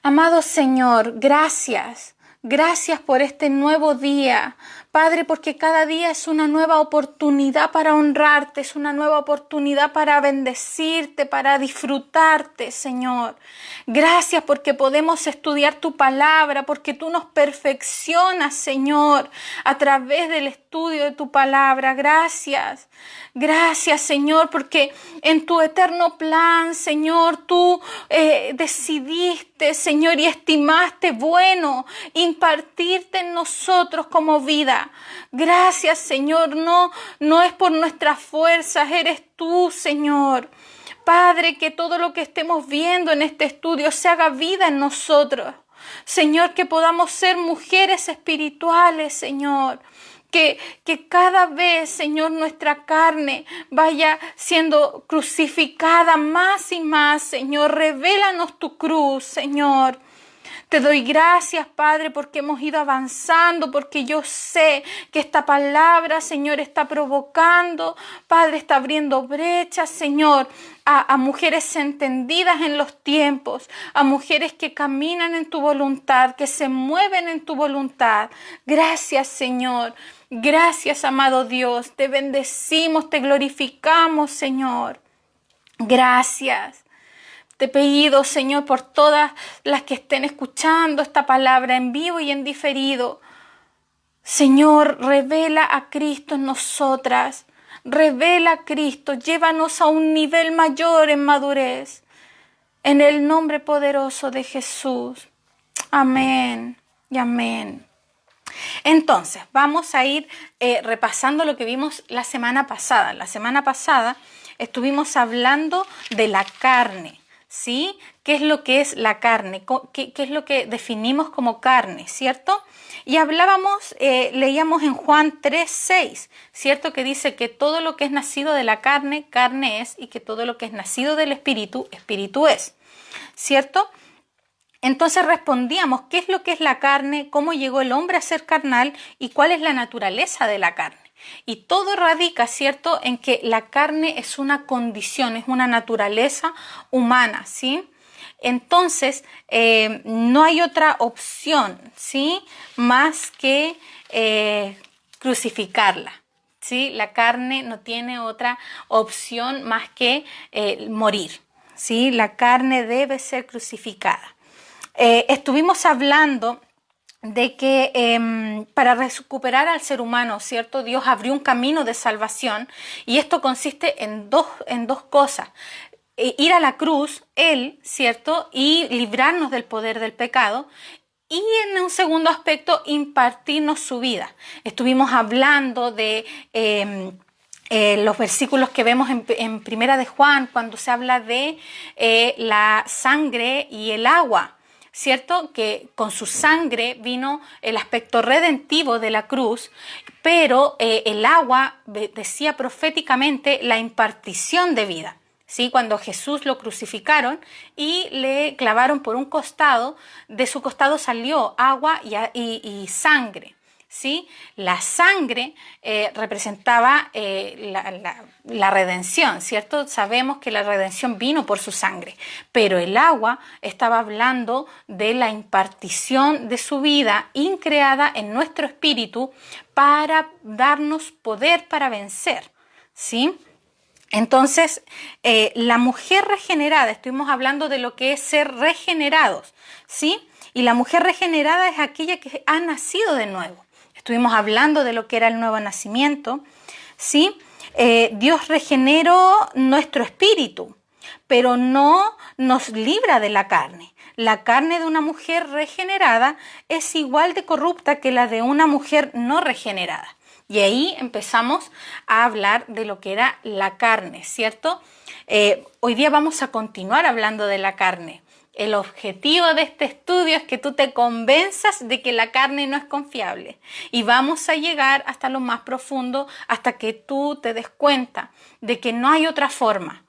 Amado Señor, gracias. Gracias por este nuevo día, Padre, porque cada día es una nueva oportunidad para honrarte, es una nueva oportunidad para bendecirte, para disfrutarte, Señor. Gracias porque podemos estudiar tu palabra, porque tú nos perfeccionas, Señor, a través del estudio de tu palabra. Gracias. Gracias, Señor, porque en tu eterno plan, Señor, tú decidiste, Señor, y estimaste bueno impartirte en nosotros como vida. Gracias, Señor, no es por nuestras fuerzas, eres tú, Señor. Padre, que todo lo que estemos viendo en este estudio se haga vida en nosotros. Señor, que podamos ser mujeres espirituales, Señor. Que cada vez, Señor, nuestra carne vaya siendo crucificada más y más, Señor. Revélanos tu cruz, Señor. Te doy gracias, Padre, porque hemos ido avanzando, porque yo sé que esta palabra, Señor, está provocando, Padre, está abriendo brechas, Señor, a mujeres entendidas en los tiempos, a mujeres que caminan en tu voluntad, que se mueven en tu voluntad. Gracias, Señor. Gracias, amado Dios. Te bendecimos, te glorificamos, Señor. Gracias. Te pido, Señor, por todas las que estén escuchando esta palabra en vivo y en diferido. Señor, revela a Cristo en nosotras. Revela a Cristo. Llévanos a un nivel mayor en madurez. En el nombre poderoso de Jesús. Amén y amén. Entonces, vamos a ir repasando lo que vimos la semana pasada. La semana pasada estuvimos hablando de la carne. ¿Sí? ¿Qué es lo que es la carne? ¿Qué es lo que definimos como carne? ¿Cierto? Y leíamos en Juan 3:6, ¿cierto? Que dice que todo lo que es nacido de la carne, carne es, y que todo lo que es nacido del espíritu, espíritu es, ¿cierto? Entonces respondíamos, ¿qué es lo que es la carne? ¿Cómo llegó el hombre a ser carnal? ¿Y cuál es la naturaleza de la carne? Y todo radica, ¿cierto?, en que la carne es una condición, es una naturaleza humana, ¿sí? Entonces, no hay otra opción, ¿sí?, más que crucificarla, ¿sí? La carne no tiene otra opción más que morir, ¿sí? La carne debe ser crucificada. Estuvimos hablando de que para recuperar al ser humano, ¿cierto? Dios abrió un camino de salvación y esto consiste en dos cosas. Ir a la cruz, Él, ¿cierto? Y librarnos del poder del pecado. Y en un segundo aspecto, impartirnos su vida. Estuvimos hablando de los versículos que vemos en Primera de Juan, cuando se habla de la sangre y el agua. ¿Cierto? Que con su sangre vino el aspecto redentivo de la cruz, pero el agua decía proféticamente la impartición de vida. ¿Sí? Cuando Jesús lo crucificaron y le clavaron por un costado, de su costado salió agua y sangre. ¿Sí? La sangre representaba la redención, ¿cierto? Sabemos que la redención vino por su sangre, pero el agua estaba hablando de la impartición de su vida increada en nuestro espíritu para darnos poder para vencer, ¿sí? Entonces, la mujer regenerada, estuvimos hablando de lo que es ser regenerados, ¿sí? Y la mujer regenerada es aquella que ha nacido de nuevo. Estuvimos hablando de lo que era el nuevo nacimiento, ¿sí? Dios regeneró nuestro espíritu, pero no nos libra de la carne. La carne de una mujer regenerada es igual de corrupta que la de una mujer no regenerada. Y ahí empezamos a hablar de lo que era la carne, ¿cierto? Hoy día vamos a continuar hablando de la carne. El objetivo de este estudio es que tú te convenzas de que la carne no es confiable y vamos a llegar hasta lo más profundo, hasta que tú te des cuenta de que no hay otra forma,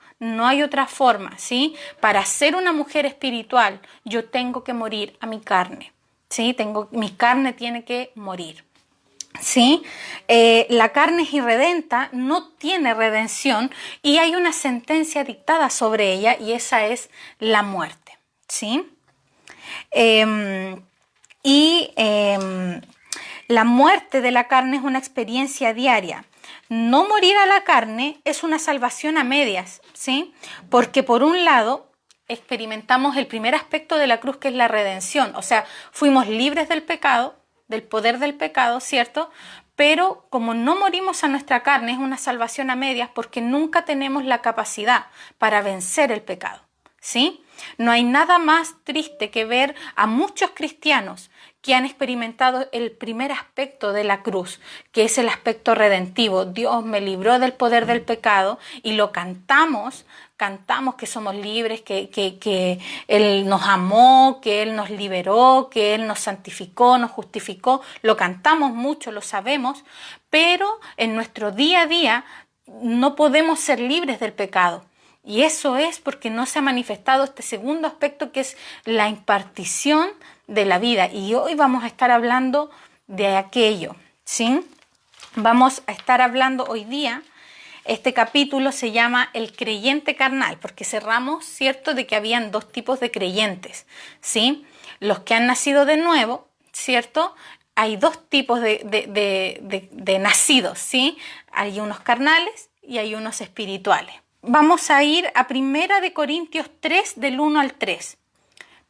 ¿sí? Para ser una mujer espiritual, yo tengo que morir a mi carne, ¿sí? Mi carne tiene que morir. ¿Sí? La carne es irredenta, no tiene redención y hay una sentencia dictada sobre ella y esa es la muerte. ¿Sí? La muerte de la carne es una experiencia diaria. No morir a la carne es una salvación a medias, ¿sí? Porque por un lado experimentamos el primer aspecto de la cruz, que es la redención. O sea, fuimos libres del pecado, del poder del pecado, ¿cierto? Pero como no morimos a nuestra carne, es una salvación a medias porque nunca tenemos la capacidad para vencer el pecado, ¿sí? No hay nada más triste que ver a muchos cristianos que han experimentado el primer aspecto de la cruz, que es el aspecto redentivo. Dios me libró del poder del pecado, y lo cantamos que somos libres, que Él nos amó, que Él nos liberó, que Él nos santificó, nos justificó. Lo cantamos mucho, lo sabemos, pero en nuestro día a día no podemos ser libres del pecado. Y eso es porque no se ha manifestado este segundo aspecto, que es la impartición de la vida. Y hoy vamos a estar hablando de aquello, ¿sí? Vamos a estar hablando hoy día, este capítulo se llama El creyente carnal, porque cerramos, ¿cierto?, de que habían dos tipos de creyentes, ¿sí? Los que han nacido de nuevo, ¿cierto? Hay dos tipos de nacidos, ¿sí? Hay unos carnales y hay unos espirituales. Vamos a ir a 1 Corintios 3, del 1 al 3.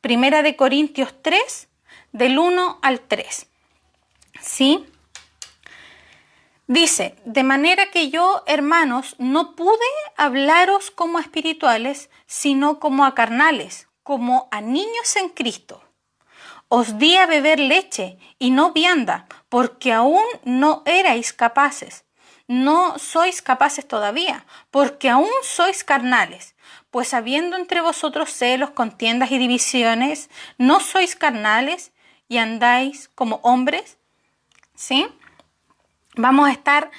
1 Corintios 3, del 1 al 3. ¿Sí? Dice: de manera que yo, hermanos, no pude hablaros como a espirituales, sino como a carnales, como a niños en Cristo. Os di a beber leche y no vianda, porque aún no erais capaces. No sois capaces todavía, porque aún sois carnales. Pues habiendo entre vosotros celos, contiendas y divisiones, ¿no sois carnales y andáis como hombres? ¿Sí? Vamos a estar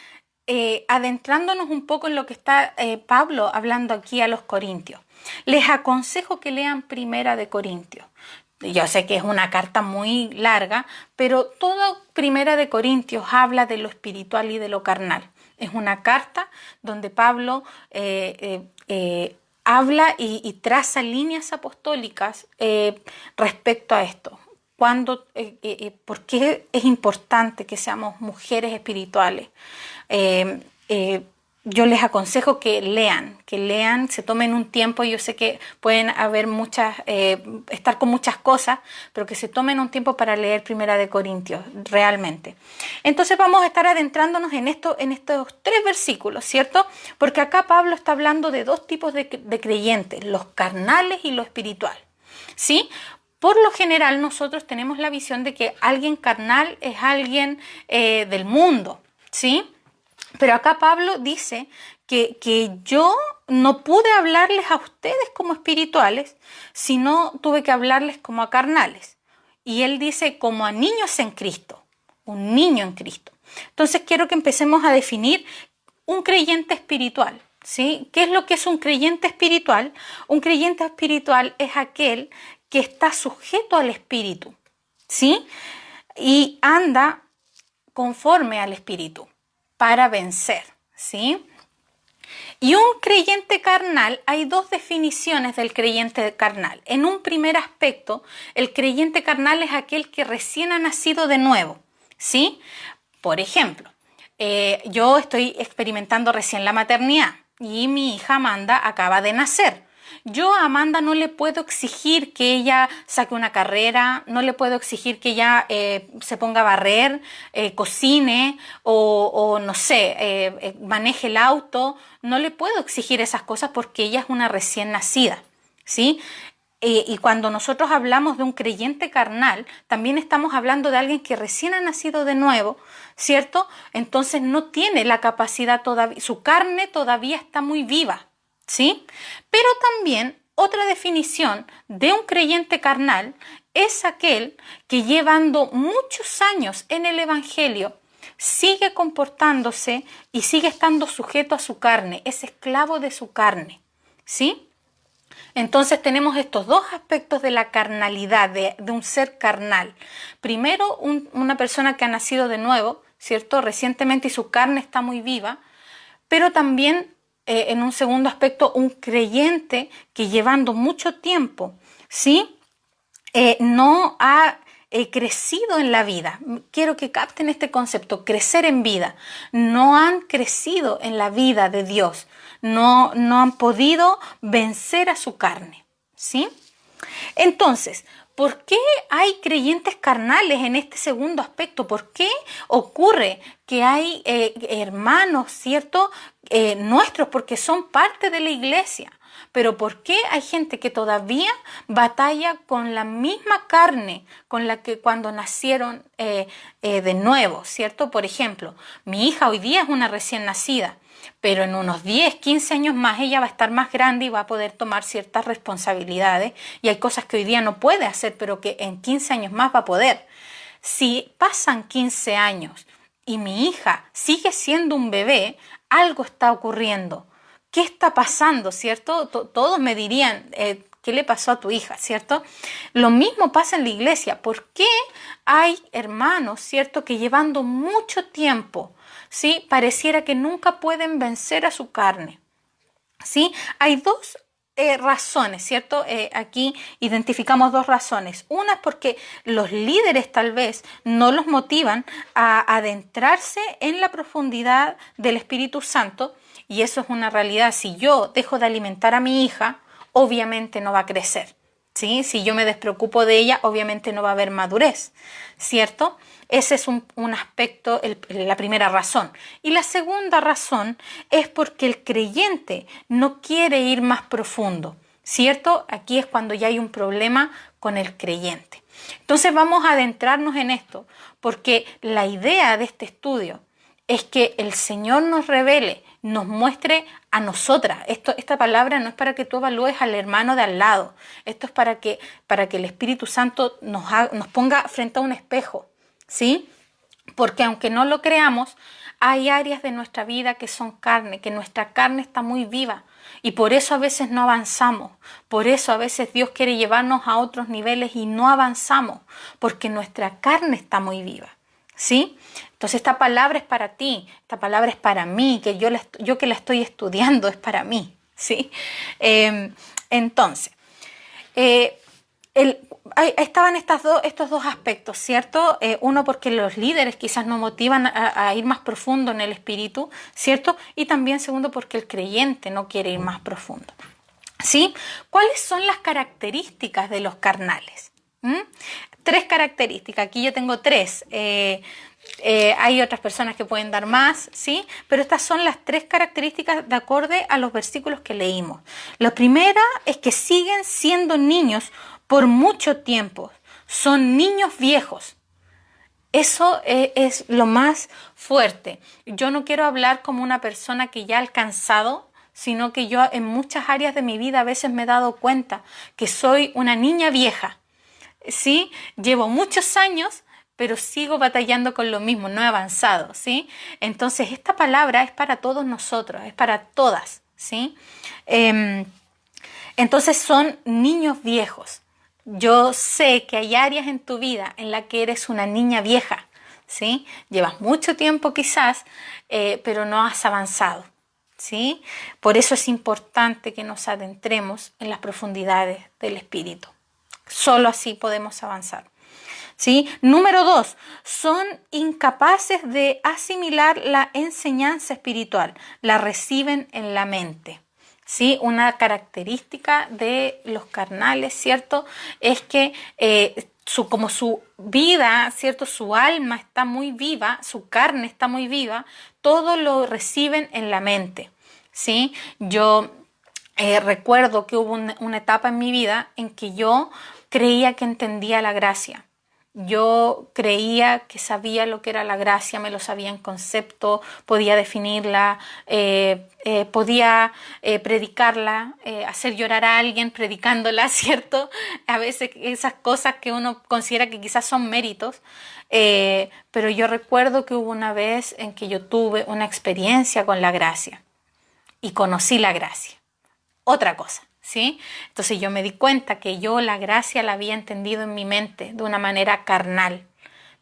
adentrándonos un poco en lo que está Pablo hablando aquí a los corintios. Les aconsejo que lean 1 Corintios. Yo sé que es una carta muy larga, pero toda 1 Corintios habla de lo espiritual y de lo carnal. Es una carta donde Pablo habla y traza líneas apostólicas respecto a esto. ¿Por qué es importante que seamos mujeres espirituales? Yo les aconsejo que lean, se tomen un tiempo. Yo sé que pueden haber estar con muchas cosas, pero que se tomen un tiempo para leer 1 Corintios, realmente. Entonces vamos a estar adentrándonos en estos 3 versículos, ¿cierto? Porque acá Pablo está hablando de dos tipos de creyentes, los carnales y lo espiritual, ¿sí? Por lo general nosotros tenemos la visión de que alguien carnal es alguien del mundo, ¿sí? Pero acá Pablo dice que yo no pude hablarles a ustedes como espirituales, sino tuve que hablarles como a carnales. Y él dice como a niños en Cristo, un niño en Cristo. Entonces quiero que empecemos a definir un creyente espiritual, ¿sí? ¿Qué es lo que es un creyente espiritual? Un creyente espiritual es aquel que está sujeto al Espíritu, ¿sí? Y anda conforme al Espíritu para vencer, ¿sí? Y un creyente carnal, hay dos definiciones del creyente carnal. En un primer aspecto, el creyente carnal es aquel que recién ha nacido de nuevo, ¿sí? Por ejemplo, yo estoy experimentando recién la maternidad y mi hija Amanda acaba de nacer. Yo a Amanda no le puedo exigir que ella saque una carrera, no le puedo exigir que ella se ponga a barrer, cocine o no sé, maneje el auto. No le puedo exigir esas cosas porque ella es una recién nacida, ¿sí? Y cuando nosotros hablamos de un creyente carnal, también estamos hablando de alguien que recién ha nacido de nuevo, ¿cierto? Entonces no tiene la capacidad todavía, su carne todavía está muy viva, ¿sí? Pero también otra definición de un creyente carnal es aquel que llevando muchos años en el Evangelio sigue comportándose y sigue estando sujeto a su carne, es esclavo de su carne, ¿sí? Entonces tenemos estos dos aspectos de la carnalidad, de un ser carnal. Primero, una persona que ha nacido de nuevo, ¿cierto? Recientemente, y su carne está muy viva, pero también en un segundo aspecto, un creyente que llevando mucho tiempo, ¿sí? no ha crecido en la vida. Quiero que capten este concepto, crecer en vida. No han crecido en la vida de Dios. No han podido vencer a su carne. ¿Sí? Entonces, ¿por qué hay creyentes carnales en este segundo aspecto? ¿Por qué ocurre que hay hermanos, ¿cierto? Nuestros, porque son parte de la iglesia. Pero ¿por qué hay gente que todavía batalla con la misma carne con la que cuando nacieron de nuevo, ¿cierto? Por ejemplo, mi hija hoy día es una recién nacida, pero en unos 10, 15 años más ella va a estar más grande y va a poder tomar ciertas responsabilidades y hay cosas que hoy día no puede hacer, pero que en 15 años más va a poder. Si pasan 15 años y mi hija sigue siendo un bebé, algo está ocurriendo. ¿Qué está pasando, cierto? Todos me dirían, ¿qué le pasó a tu hija, cierto? Lo mismo pasa en la iglesia. ¿Por qué hay hermanos, cierto, que llevando mucho tiempo, ¿sí? Pareciera que nunca pueden vencer a su carne? ¿Sí? Hay dos razones, ¿cierto? Aquí identificamos dos razones. Una es porque los líderes tal vez no los motivan a adentrarse en la profundidad del Espíritu Santo, y eso es una realidad. Si yo dejo de alimentar a mi hija, obviamente no va a crecer. ¿Sí? Si yo me despreocupo de ella, obviamente no va a haber madurez, ¿cierto? Ese es un aspecto, la primera razón. Y la segunda razón es porque el creyente no quiere ir más profundo, ¿cierto? Aquí es cuando ya hay un problema con el creyente. Entonces vamos a adentrarnos en esto, porque la idea de este estudio es que el Señor nos revele, nos muestre a nosotras. Esta palabra no es para que tú evalúes al hermano de al lado. Esto es para que el Espíritu Santo nos ponga frente a un espejo, ¿sí? Porque aunque no lo creamos, hay áreas de nuestra vida que son carne, que nuestra carne está muy viva. Y por eso a veces no avanzamos. Por eso a veces Dios quiere llevarnos a otros niveles y no avanzamos. Porque nuestra carne está muy viva. ¿Sí? Entonces esta palabra es para ti, esta palabra es para mí, que yo que la estoy estudiando es para mí, ¿sí? Entonces, estaban estos dos aspectos, ¿cierto? Uno porque los líderes quizás nos motivan a ir más profundo en el espíritu, ¿cierto? Y también segundo porque el creyente no quiere ir más profundo, ¿sí? ¿Cuáles son las características de los carnales? Tres características, aquí yo tengo tres, hay otras personas que pueden dar más, ¿sí? Pero estas son las tres características de acuerdo a los versículos que leímos. La primera es que siguen siendo niños por mucho tiempo, son niños viejos. Eso es lo más fuerte. Yo no quiero hablar como una persona que ya ha alcanzado, sino que yo en muchas áreas de mi vida a veces me he dado cuenta que soy una niña vieja. Sí, llevo muchos años, pero sigo batallando con lo mismo, no he avanzado, ¿sí? Entonces, esta palabra es para todos nosotros, es para todas, ¿sí? Entonces, son niños viejos. Yo sé que hay áreas en tu vida en las que eres una niña vieja, ¿sí? Llevas mucho tiempo quizás, pero no has avanzado, ¿sí? Por eso es importante que nos adentremos en las profundidades del espíritu. Solo así podemos avanzar. ¿Sí? Número 2, son incapaces de asimilar la enseñanza espiritual, la reciben en la mente. ¿Sí? Una característica de los carnales, ¿cierto? Es que como su vida, ¿cierto? Su alma está muy viva, su carne está muy viva, todo lo reciben en la mente. ¿Sí? Yo recuerdo que hubo una etapa en mi vida en que yo creía que entendía la gracia. Yo creía que sabía lo que era la gracia, me lo sabía en concepto, podía definirla, podía predicarla, hacer llorar a alguien predicándola, ¿cierto? A veces esas cosas que uno considera que quizás son méritos, pero yo recuerdo que hubo una vez en que yo tuve una experiencia con la gracia y conocí la gracia. Otra cosa, ¿sí? Entonces yo me di cuenta que yo la gracia la había entendido en mi mente de una manera carnal,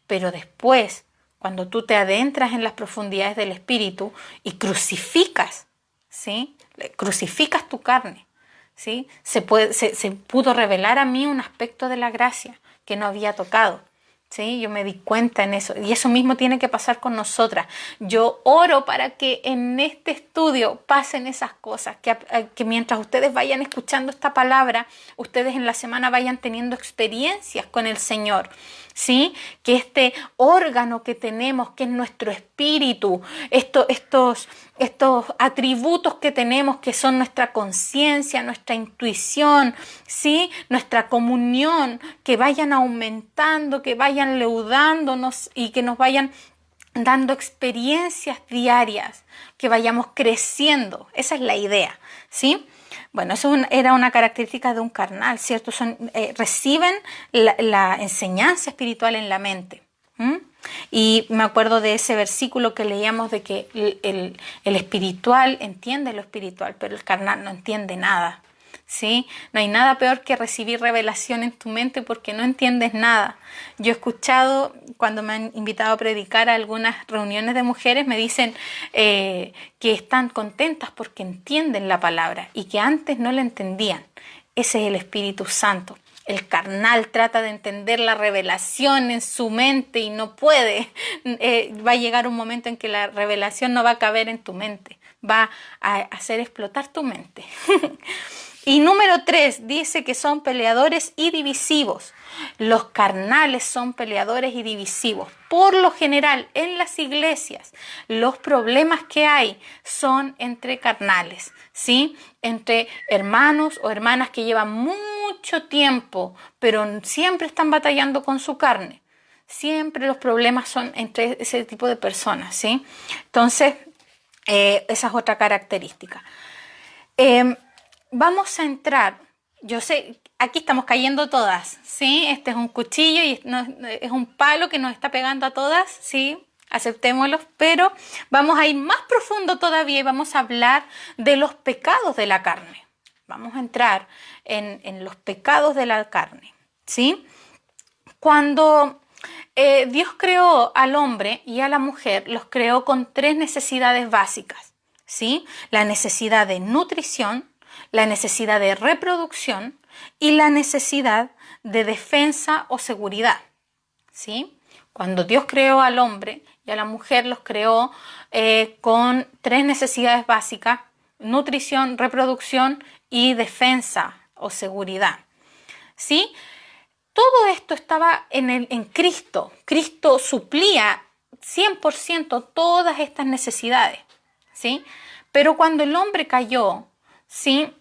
pero después, cuando tú te adentras en las profundidades del espíritu y crucificas, ¿sí? Crucificas tu carne, ¿sí? Se pudo revelar a mí un aspecto de la gracia que no había tocado. Sí, yo me di cuenta en eso y eso mismo tiene que pasar con nosotras. Yo oro para que en este estudio pasen esas cosas, que mientras ustedes vayan escuchando esta palabra, ustedes en la semana vayan teniendo experiencias con el Señor. ¿Sí? Que este órgano que tenemos, que es nuestro espíritu, estos atributos que tenemos, que son nuestra conciencia, nuestra intuición, ¿sí? Nuestra comunión, que vayan aumentando, que vayan leudándonos y que nos vayan dando experiencias diarias, que vayamos creciendo. Esa es la idea, ¿sí? Bueno, eso era una característica de un carnal, ¿cierto? Reciben la enseñanza espiritual en la mente. Y me acuerdo de ese versículo que leíamos de que el espiritual entiende lo espiritual, pero el carnal no entiende nada. ¿Sí? No hay nada peor que recibir revelación en tu mente porque no entiendes nada. Yo he escuchado, cuando me han invitado a predicar a algunas reuniones de mujeres, me dicen que están contentas porque entienden la palabra y que antes no la entendían. Ese es el Espíritu Santo. El carnal trata de entender la revelación en su mente y no puede. Va a llegar un momento en que la revelación no va a caber en tu mente. Va a hacer explotar tu mente. Y número 3, dice que son peleadores y divisivos. Los carnales son peleadores y divisivos. Por lo general, en las iglesias, los problemas que hay son entre carnales, ¿sí? Entre hermanos o hermanas que llevan mucho tiempo, pero siempre están batallando con su carne. Siempre los problemas son entre ese tipo de personas, ¿sí? Entonces, esa es otra característica. Vamos a entrar, yo sé, aquí estamos cayendo todas, ¿sí? Este es un cuchillo y es un palo que nos está pegando a todas, ¿sí? Aceptémoslo, pero vamos a ir más profundo todavía y vamos a hablar de los pecados de la carne. Vamos a entrar en los pecados de la carne, ¿sí? Cuando Dios creó al hombre y a la mujer, los creó con 3 necesidades básicas, ¿sí? La necesidad de nutrición, la necesidad de reproducción y la necesidad de defensa o seguridad, ¿sí? Cuando Dios creó al hombre y a la mujer, los creó con 3 necesidades básicas: nutrición, reproducción y defensa o seguridad, ¿sí? Todo esto estaba en Cristo. Cristo suplía 100% todas estas necesidades, ¿sí? Pero cuando el hombre cayó, ¿sí?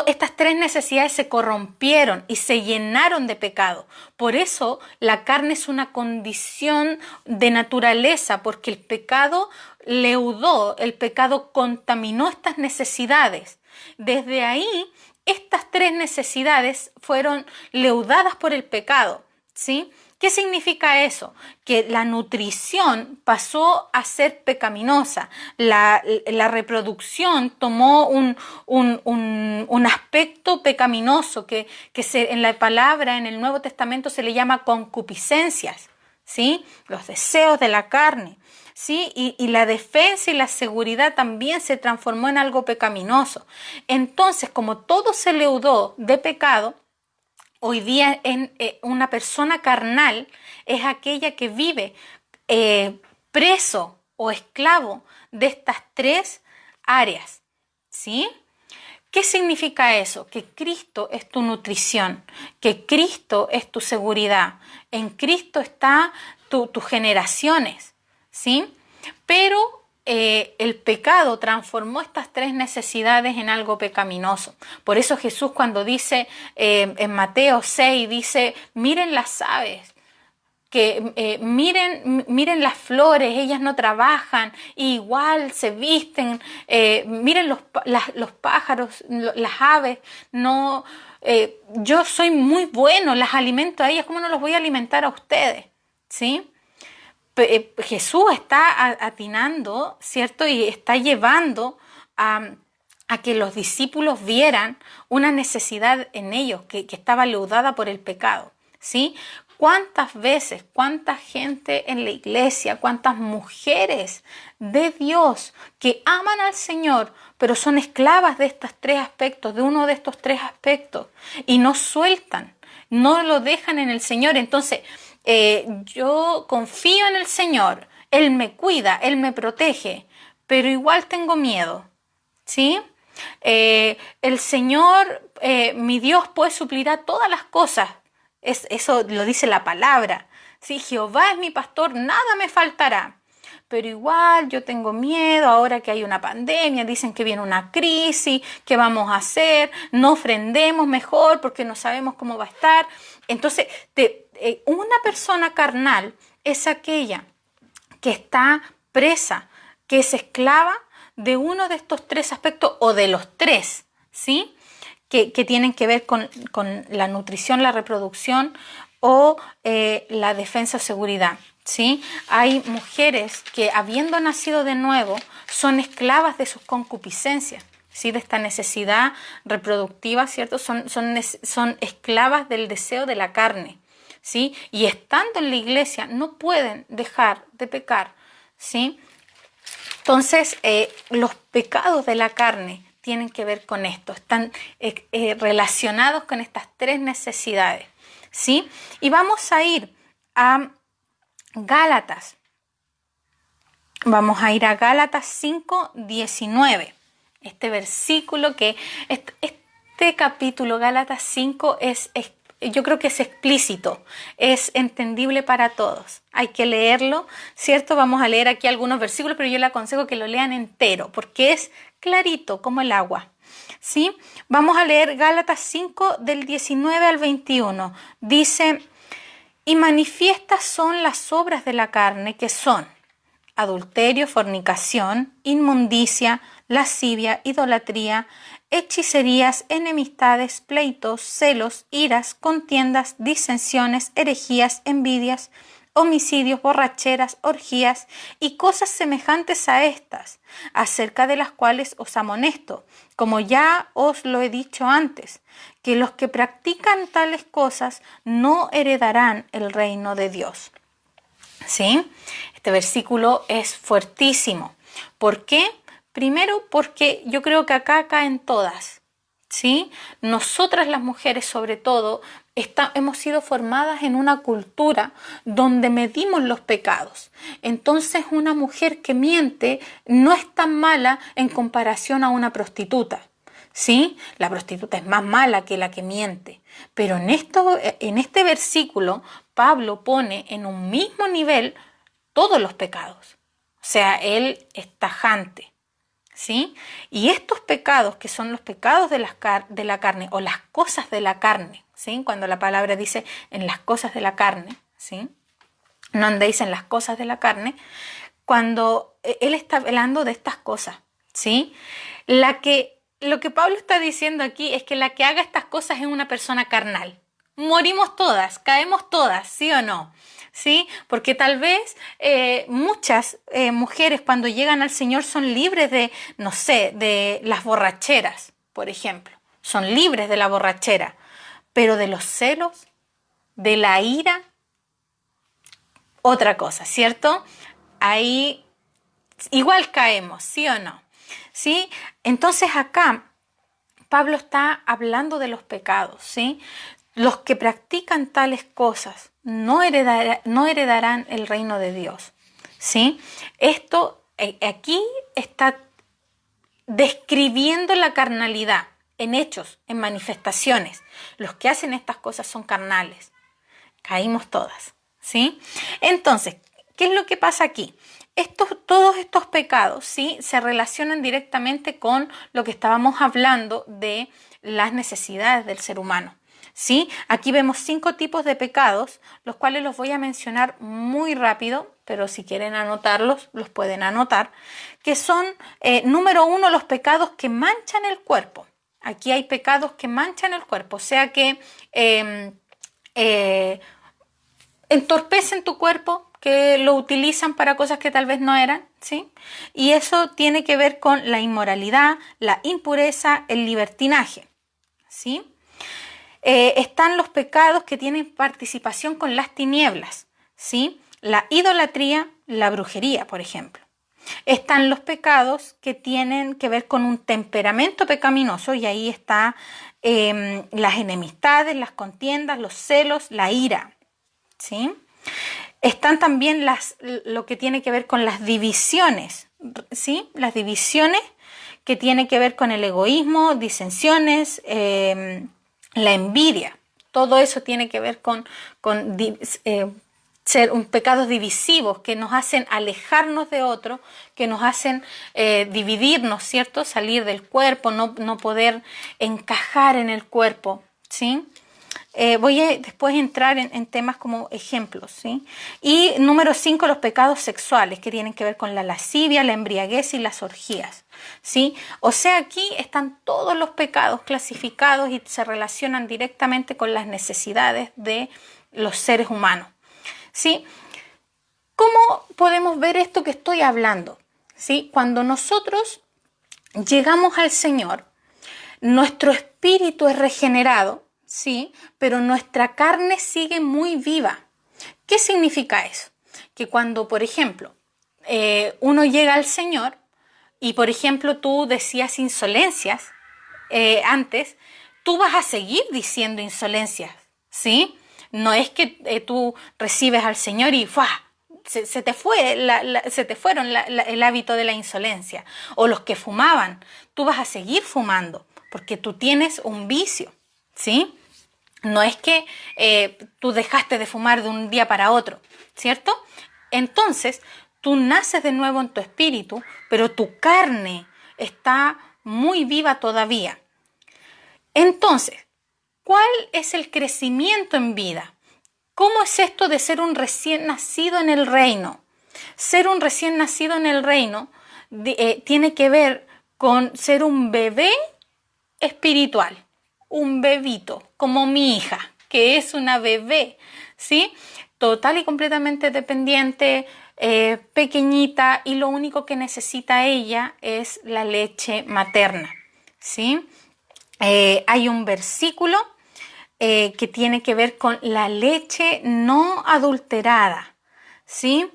Estas 3 necesidades se corrompieron y se llenaron de pecado. Por eso la carne es una condición de naturaleza, porque el pecado leudó, el pecado contaminó estas necesidades. Desde ahí, estas 3 necesidades fueron leudadas por el pecado, ¿sí? ¿Qué significa eso? Que la nutrición pasó a ser pecaminosa, la reproducción tomó un aspecto pecaminoso que en la palabra, en el Nuevo Testamento, se le llama concupiscencias, ¿sí? Los deseos de la carne, ¿sí? Y la defensa y la seguridad también se transformó en algo pecaminoso. Entonces, como todo se leudó de pecado, hoy día una persona carnal es aquella que vive preso o esclavo de estas 3 áreas, ¿sí? ¿Qué significa eso? Que Cristo es tu nutrición, que Cristo es tu seguridad, en Cristo están tus generaciones, ¿sí? Pero el pecado transformó estas 3 necesidades en algo pecaminoso. Por eso Jesús, cuando dice en Mateo 6, dice: miren las aves, que miren las flores, ellas no trabajan, igual se visten, miren los pájaros, las aves, no, yo soy muy bueno, las alimento a ellas, ¿cómo no los voy a alimentar a ustedes? ¿Sí? Jesús está atinando, ¿cierto? Y está llevando a que los discípulos vieran una necesidad en ellos que estaba leudada por el pecado, ¿sí? ¿Cuántas veces, cuánta gente en la iglesia, cuántas mujeres de Dios que aman al Señor, pero son esclavas de estos tres aspectos, de uno de estos tres aspectos, y no sueltan, no lo dejan en el Señor? Entonces, yo confío en el Señor, Él me cuida, Él me protege, pero igual tengo miedo, ¿sí? El Señor, mi Dios, pues suplirá todas las cosas. Eso lo dice la palabra. Sí, Jehová es mi pastor, nada me faltará. Pero igual yo tengo miedo ahora que hay una pandemia, dicen que viene una crisis, ¿qué vamos a hacer? No ofrendemos mejor porque no sabemos cómo va a estar. Entonces, una persona carnal es aquella que está presa, que es esclava de uno de estos tres aspectos o de los tres, ¿sí? Que tienen que ver con la nutrición, la reproducción o la defensa o seguridad, ¿sí? Hay mujeres que, habiendo nacido de nuevo, son esclavas de sus concupiscencias, ¿sí? De esta necesidad reproductiva, ¿cierto? Son esclavas del deseo de la carne, ¿sí? Y estando en la iglesia no pueden dejar de pecar, ¿sí? Entonces, los pecados de la carne tienen que ver con esto, están relacionados con estas tres necesidades, ¿sí? Y vamos a ir a Gálatas. Vamos a ir a Gálatas 5:19. Este versículo este capítulo, Gálatas 5, yo creo que es explícito, es entendible para todos. Hay que leerlo, ¿cierto? Vamos a leer aquí algunos versículos, pero yo le aconsejo que lo lean entero, porque es clarito como el agua, ¿sí? Vamos a leer Gálatas 5 del 19 al 21. Dice: y manifiestas son las obras de la carne, que son adulterio, fornicación, inmundicia, lascivia, idolatría, hechicerías, enemistades, pleitos, celos, iras, contiendas, disensiones, herejías, envidias, homicidios, borracheras, orgías y cosas semejantes a estas, acerca de las cuales os amonesto, como ya os lo he dicho antes, que los que practican tales cosas no heredarán el reino de Dios. ¿Sí? Este versículo es fuertísimo. ¿Por qué? Primero, porque yo creo que acá caen todas, ¿sí? Nosotras las mujeres, sobre todo, hemos sido formadas en una cultura donde medimos los pecados. Entonces, una mujer que miente no es tan mala en comparación a una prostituta, ¿sí? La prostituta es más mala que la que miente. Pero en este versículo, Pablo pone en un mismo nivel todos los pecados. O sea, él es tajante, ¿sí? Y estos pecados, que son los pecados de la carne o las cosas de la carne, ¿sí? Cuando la palabra dice en las cosas de la carne, ¿sí? No andéis en las cosas de la carne. Cuando él está hablando de estas cosas, ¿sí? Lo que Pablo está diciendo aquí es que la que haga estas cosas es una persona carnal. Morimos todas, caemos todas, ¿sí o no? ¿Sí? Porque tal vez muchas mujeres cuando llegan al Señor son libres de, no sé, de las borracheras, por ejemplo. Son libres de la borrachera, pero de los celos, de la ira, otra cosa, ¿cierto? Ahí igual caemos, ¿sí o no? ¿Sí? Entonces acá Pablo está hablando de los pecados, ¿sí? Los que practican tales cosas no heredarán el reino de Dios, ¿sí? Esto aquí está describiendo la carnalidad en hechos, en manifestaciones. Los que hacen estas cosas son carnales. Caímos todas, ¿sí? Entonces, ¿qué es lo que pasa aquí? Todos estos pecados, ¿sí? Se relacionan directamente con lo que estábamos hablando de las necesidades del ser humano, ¿sí? Aquí vemos 5 tipos de pecados, los cuales los voy a mencionar muy rápido, pero si quieren anotarlos, los pueden anotar, que son, número 1, los pecados que manchan el cuerpo. Aquí hay pecados que manchan el cuerpo, o sea que entorpecen tu cuerpo, que lo utilizan para cosas que tal vez no eran, ¿sí? Y eso tiene que ver con la inmoralidad, la impureza, el libertinaje, ¿sí? Están los pecados que tienen participación con las tinieblas, ¿sí? La idolatría, la brujería, por ejemplo. Están los pecados que tienen que ver con un temperamento pecaminoso y ahí está las enemistades, las contiendas, los celos, la ira, ¿sí? Están también lo que tiene que ver con las divisiones, ¿sí? Las divisiones que tienen que ver con el egoísmo, disensiones, la envidia. Todo eso tiene que ver con ser pecados divisivos que nos hacen alejarnos de otro, que nos hacen dividirnos, ¿cierto? Salir del cuerpo, no poder encajar en el cuerpo, ¿sí? Voy a después entrar en temas como ejemplos, ¿sí? Y número 5, los pecados sexuales, que tienen que ver con la lascivia, la embriaguez y las orgías, ¿sí? O sea, aquí están todos los pecados clasificados y se relacionan directamente con las necesidades de los seres humanos, ¿sí? ¿Cómo podemos ver esto que estoy hablando? ¿Sí? Cuando nosotros llegamos al Señor, nuestro espíritu es regenerado, sí, pero nuestra carne sigue muy viva. ¿Qué significa eso? Que cuando, por ejemplo, uno llega al Señor y, por ejemplo, tú decías insolencias antes, tú vas a seguir diciendo insolencias, ¿sí? No es que tú recibes al Señor y ¡fua! Se te fueron el hábito de la insolencia. O los que fumaban, tú vas a seguir fumando porque tú tienes un vicio, ¿sí? No es que tú dejaste de fumar de un día para otro, ¿cierto? Entonces, tú naces de nuevo en tu espíritu, pero tu carne está muy viva todavía. Entonces, ¿cuál es el crecimiento en vida? ¿Cómo es esto de ser un recién nacido en el reino? Ser un recién nacido en el reino tiene que ver con ser un bebé espiritual, un bebito, como mi hija, que es una bebé, ¿sí? Total y completamente dependiente, pequeñita, y lo único que necesita ella es la leche materna, ¿sí? Hay un versículo que tiene que ver con la leche no adulterada, ¿sí?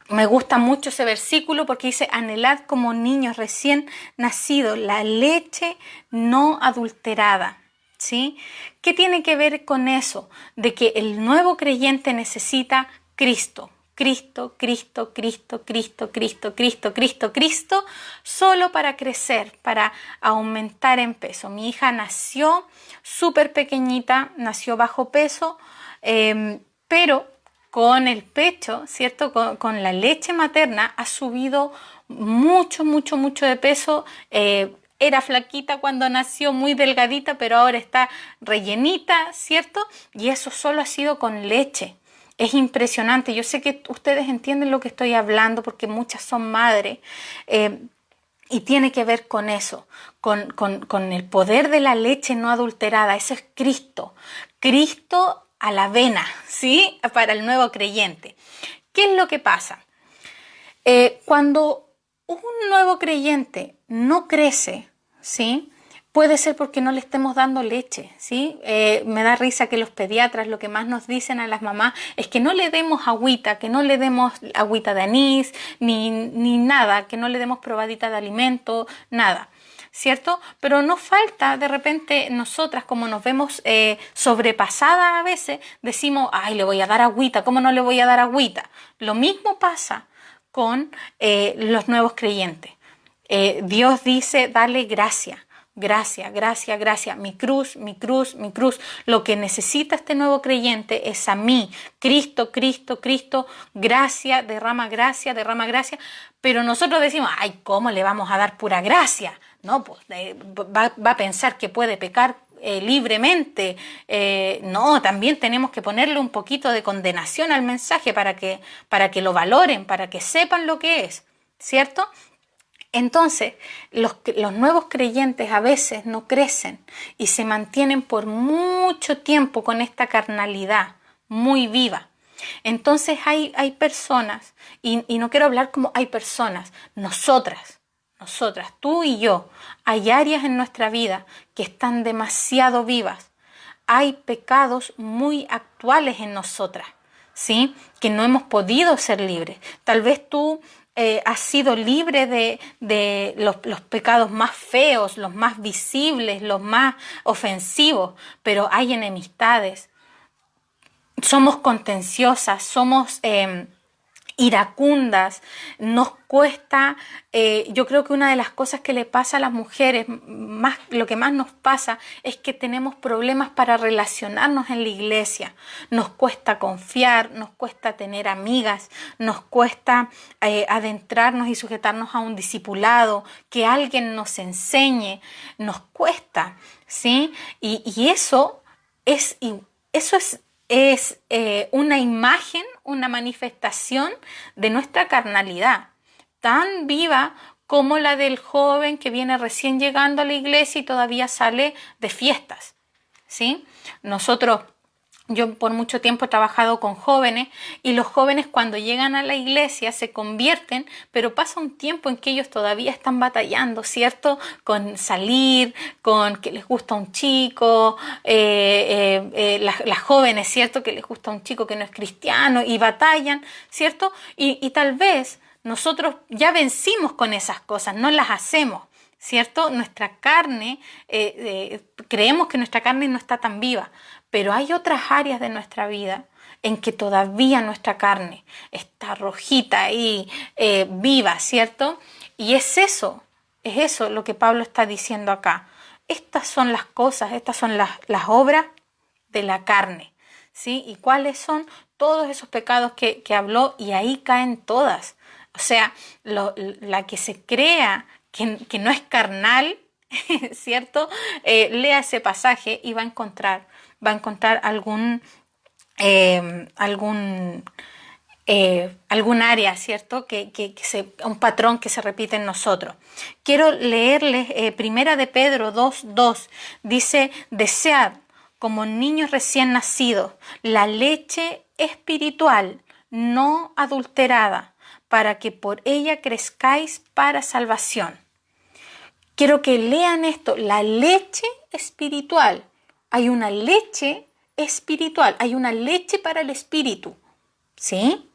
Me gusta mucho ese versículo porque dice, anhelad como niños recién nacidos la leche no adulterada, ¿sí? ¿Qué tiene que ver con eso? De que el nuevo creyente necesita Cristo. Cristo, Cristo, Cristo, Cristo, Cristo, Cristo, Cristo, Cristo, solo para crecer, para aumentar en peso. Mi hija nació súper pequeñita, nació bajo peso, pero con el pecho, ¿cierto? Con la leche materna ha subido mucho, mucho, mucho de peso. Era flaquita cuando nació, muy delgadita, pero ahora está rellenita, ¿cierto? Y eso solo ha sido con leche. Es impresionante. Yo sé que ustedes entienden lo que estoy hablando porque muchas son madres. Y tiene que ver con eso, con el poder de la leche no adulterada. Eso es Cristo. Cristo a la avena, ¿sí? Para el nuevo creyente. ¿Qué es lo que pasa? Cuando un nuevo creyente no crece, ¿sí? Puede ser porque no le estemos dando leche, ¿sí? Me da risa que los pediatras lo que más nos dicen a las mamás es que no le demos agüita, que no le demos agüita de anís, ni nada, que no le demos probadita de alimento, nada, ¿cierto? Pero nos falta, de repente, nosotras como nos vemos sobrepasadas a veces, decimos, ay, le voy a dar agüita, ¿cómo no le voy a dar agüita? Lo mismo pasa con los nuevos creyentes. Dios dice, dale gracia. Gracia, gracia, gracia, mi cruz, mi cruz, mi cruz. Lo que necesita este nuevo creyente es a mí. Cristo, Cristo, Cristo, gracia, derrama gracia, pero nosotros decimos, ay, ¿cómo le vamos a dar pura gracia? No, pues va a pensar que puede pecar libremente. No, también tenemos que ponerle un poquito de condenación al mensaje para que lo valoren, para que sepan lo que es, ¿cierto? Entonces, los nuevos creyentes a veces no crecen y se mantienen por mucho tiempo con esta carnalidad muy viva. Entonces hay personas, y no quiero hablar como hay personas, nosotras, nosotras, tú y yo, hay áreas en nuestra vida que están demasiado vivas. Hay pecados muy actuales en nosotras, ¿sí? Que no hemos podido ser libres. Tal vez tú has sido libre de los pecados más feos, los más visibles, los más ofensivos, pero hay enemistades. Somos contenciosas, somos iracundas, nos cuesta, yo creo que una de las cosas que le pasa a las mujeres, lo que más nos pasa es que tenemos problemas para relacionarnos en la iglesia, nos cuesta confiar, nos cuesta tener amigas, nos cuesta adentrarnos y sujetarnos a un discipulado, que alguien nos enseñe, nos cuesta, ¿sí? Y eso es una imagen, una manifestación de nuestra carnalidad, tan viva como la del joven que viene recién llegando a la iglesia y todavía sale de fiestas, ¿sí? Yo por mucho tiempo he trabajado con jóvenes y los jóvenes cuando llegan a la iglesia se convierten, pero pasa un tiempo en que ellos todavía están batallando, ¿cierto? Con salir, con que les gusta un chico, las jóvenes, ¿cierto? Que les gusta un chico que no es cristiano y batallan, ¿cierto? Y tal vez nosotros ya vencimos con esas cosas, no las hacemos, ¿cierto? Nuestra carne, creemos que nuestra carne no está tan viva, pero hay otras áreas de nuestra vida en que todavía nuestra carne está rojita ahí, viva, ¿cierto? Y es eso lo que Pablo está diciendo acá. Estas son las cosas, estas son las obras de la carne, ¿sí? ¿Y cuáles son? Todos esos pecados que habló, y ahí caen todas. O sea, la que se crea que no es carnal, ¿cierto? Lea ese pasaje y va a encontrar algún área, ¿cierto? Un patrón que se repite en nosotros. Quiero leerles Primera de Pedro 2:2. Dice: desead como niños recién nacidos la leche espiritual no adulterada, para que por ella crezcáis para salvación. Quiero que lean esto, la leche espiritual. Hay una leche espiritual, hay una leche para el espíritu, ¿sí?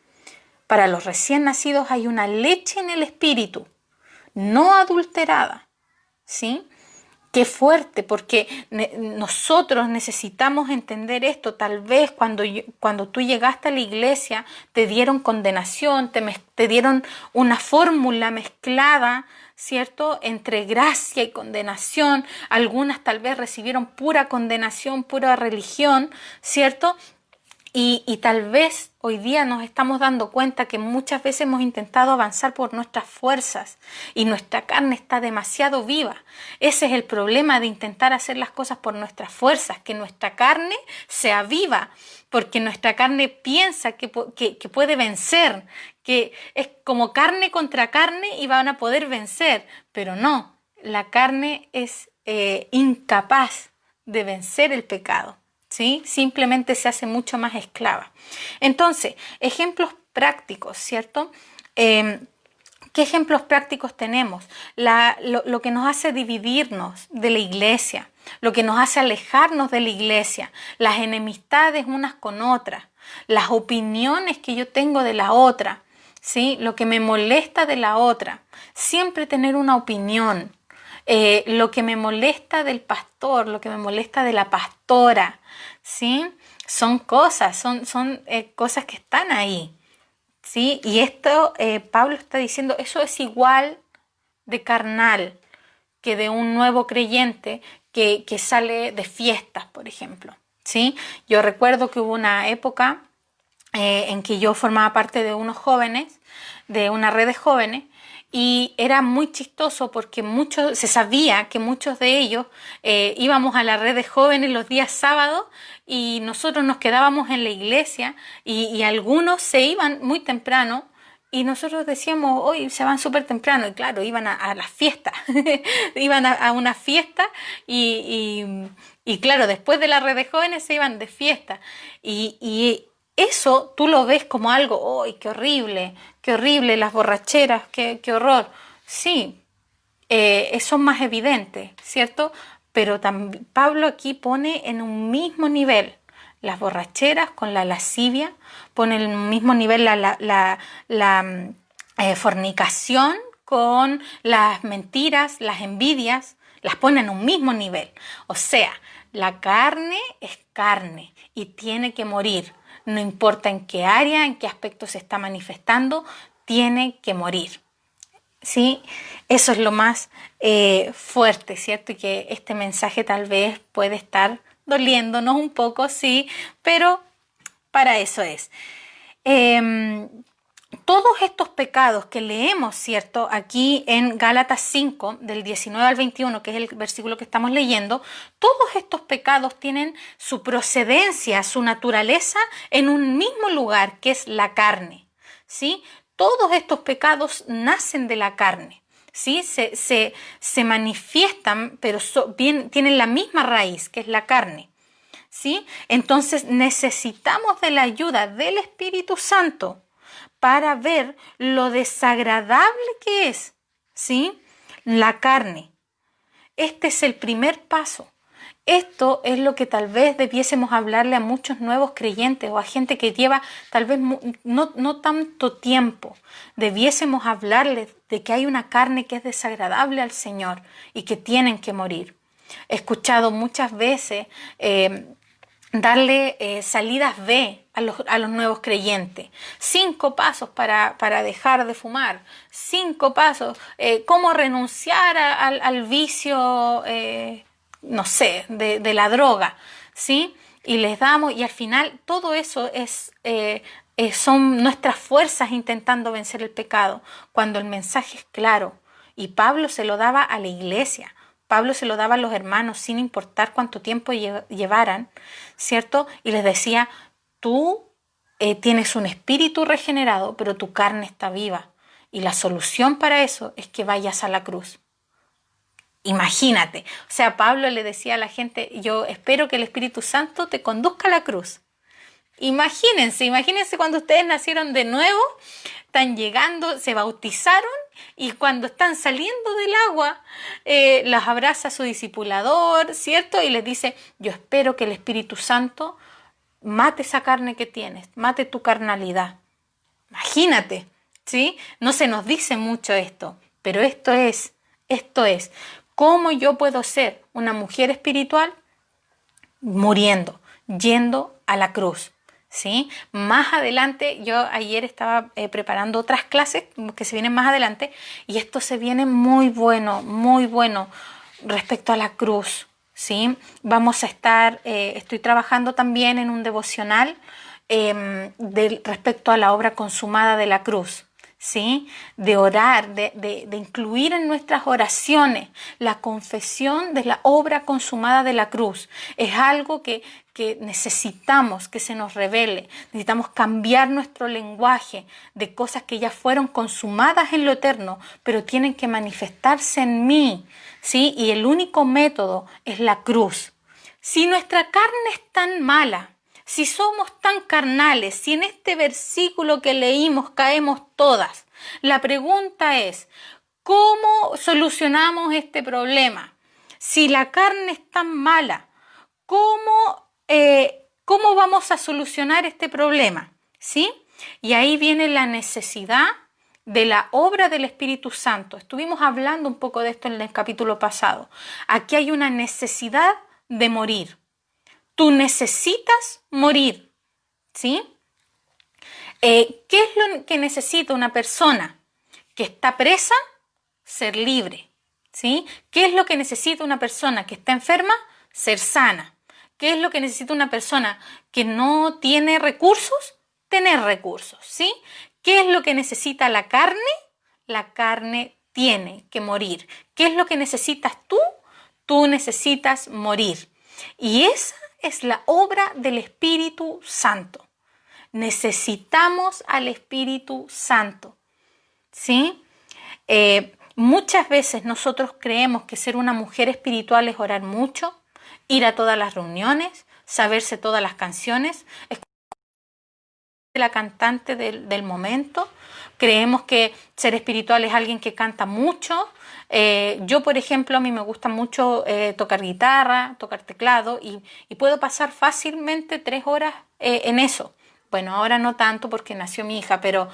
Para los recién nacidos hay una leche en el espíritu, no adulterada, ¿sí? Qué fuerte, porque nosotros necesitamos entender esto. Tal vez cuando tú llegaste a la iglesia te dieron condenación, te dieron una fórmula mezclada, ¿cierto? Entre gracia y condenación. Algunas tal vez recibieron pura condenación, pura religión, ¿cierto? Y tal vez hoy día nos estamos dando cuenta que muchas veces hemos intentado avanzar por nuestras fuerzas y nuestra carne está demasiado viva. Ese es el problema de intentar hacer las cosas por nuestras fuerzas, que nuestra carne sea viva, porque nuestra carne piensa que puede vencer, que es como carne contra carne y van a poder vencer, pero no, la carne es incapaz de vencer el pecado. ¿Sí? Simplemente se hace mucho más esclava. Entonces, ejemplos prácticos, ¿cierto? ¿Qué ejemplos prácticos tenemos? Lo que nos hace dividirnos de la iglesia, lo que nos hace alejarnos de la iglesia, las enemistades unas con otras, las opiniones que yo tengo de la otra, ¿sí? Lo que me molesta de la otra, siempre tener una opinión. Lo que me molesta del pastor, lo que me molesta de la pastora, ¿sí? Son cosas que están ahí, ¿sí? Y esto, Pablo está diciendo, eso es igual de carnal que de un nuevo creyente que sale de fiestas, por ejemplo, ¿sí? Yo recuerdo que hubo una época en que yo formaba parte de unos jóvenes, de una red de jóvenes, y era muy chistoso porque se sabía que muchos de ellos íbamos a la red de jóvenes los días sábados y nosotros nos quedábamos en la iglesia y algunos se iban muy temprano y nosotros decíamos, hoy se van súper temprano, y claro, iban a las fiestas, iban a una fiesta y claro, después de la red de jóvenes se iban de fiesta y eso tú lo ves como algo, ¡ay, qué horrible, las borracheras, qué horror! Sí, son más evidentes, ¿cierto? Pero Pablo aquí pone en un mismo nivel las borracheras con la lascivia, pone en un mismo nivel la fornicación con las mentiras, las envidias, las pone en un mismo nivel. O sea, la carne es carne y tiene que morir. No importa en qué área, en qué aspecto se está manifestando, tiene que morir. ¿Sí? Eso es lo más fuerte, ¿cierto? Y que este mensaje tal vez puede estar doliéndonos un poco, sí, pero para eso es. Todos estos pecados que leemos, ¿cierto? Aquí en Gálatas 5, del 19 al 21, que es el versículo que estamos leyendo, todos estos pecados tienen su procedencia, su naturaleza en un mismo lugar, que es la carne, ¿sí? Todos estos pecados nacen de la carne, ¿sí? Se manifiestan, pero tienen la misma raíz, que es la carne, ¿sí? Entonces necesitamos de la ayuda del Espíritu Santo para ver lo desagradable que es, ¿sí? La carne. Este es el primer paso. Esto es lo que tal vez debiésemos hablarle a muchos nuevos creyentes o a gente que lleva tal vez no tanto tiempo. Debiésemos hablarles de que hay una carne que es desagradable al Señor y que tienen que morir. He escuchado muchas veces darle salidas B a los nuevos creyentes. 5 pasos para dejar de fumar. 5 pasos. Cómo renunciar al vicio, no sé, de la droga. ¿Sí? Y les damos, y al final todo eso son nuestras fuerzas intentando vencer el pecado, cuando el mensaje es claro. Y Pablo se lo daba a la iglesia. Pablo se lo daba a los hermanos sin importar cuánto tiempo llevaran, ¿cierto? Y les decía, tú tienes un espíritu regenerado, pero tu carne está viva. Y la solución para eso es que vayas a la cruz. Imagínate. O sea, Pablo le decía a la gente, yo espero que el Espíritu Santo te conduzca a la cruz. Imagínense cuando ustedes nacieron de nuevo, están llegando, se bautizaron y cuando están saliendo del agua, las abraza su discipulador, ¿cierto? Y les dice, yo espero que el Espíritu Santo mate esa carne que tienes, mate tu carnalidad. Imagínate, ¿sí? No se nos dice mucho esto, pero esto es. ¿Cómo yo puedo ser una mujer espiritual? Muriendo, yendo a la cruz. ¿Sí? Más adelante, yo ayer estaba preparando otras clases que se vienen más adelante y esto se viene muy bueno respecto a la cruz, ¿sí? Vamos a estar, estoy trabajando también en un devocional respecto a la obra consumada de la cruz, ¿sí? De orar, de incluir en nuestras oraciones la confesión de la obra consumada de la cruz. Es algo que necesitamos que se nos revele. Necesitamos cambiar nuestro lenguaje de cosas que ya fueron consumadas en lo eterno, pero tienen que manifestarse en mí, ¿sí? Y el único método es la cruz. Si nuestra carne es tan mala, si somos tan carnales, si en este versículo que leímos caemos todas, la pregunta es, ¿cómo solucionamos este problema? Si la carne es tan mala, ¿cómo vamos a solucionar este problema? ¿Sí? Y ahí viene la necesidad de la obra del Espíritu Santo. Estuvimos hablando un poco de esto en el capítulo pasado. Aquí hay una necesidad de morir. Tú necesitas morir, ¿sí? ¿Qué es lo que necesita una persona que está presa? Ser libre, ¿sí? ¿Qué es lo que necesita una persona que está enferma? Ser sana. ¿Qué es lo que necesita una persona que no tiene recursos? Tener recursos, ¿sí? ¿Qué es lo que necesita la carne? La carne tiene que morir. ¿Qué es lo que necesitas tú? Tú necesitas morir. Y esa es la obra del Espíritu Santo. Necesitamos al Espíritu Santo, ¿sí? Muchas veces nosotros creemos que ser una mujer espiritual es orar mucho, ir a todas las reuniones, saberse todas las canciones, escuchar la cantante del momento. Creemos que ser espiritual es alguien que canta mucho, Yo, por ejemplo, a mí me gusta mucho tocar guitarra, tocar teclado y puedo pasar fácilmente 3 horas en eso. Bueno, ahora no tanto porque nació mi hija, pero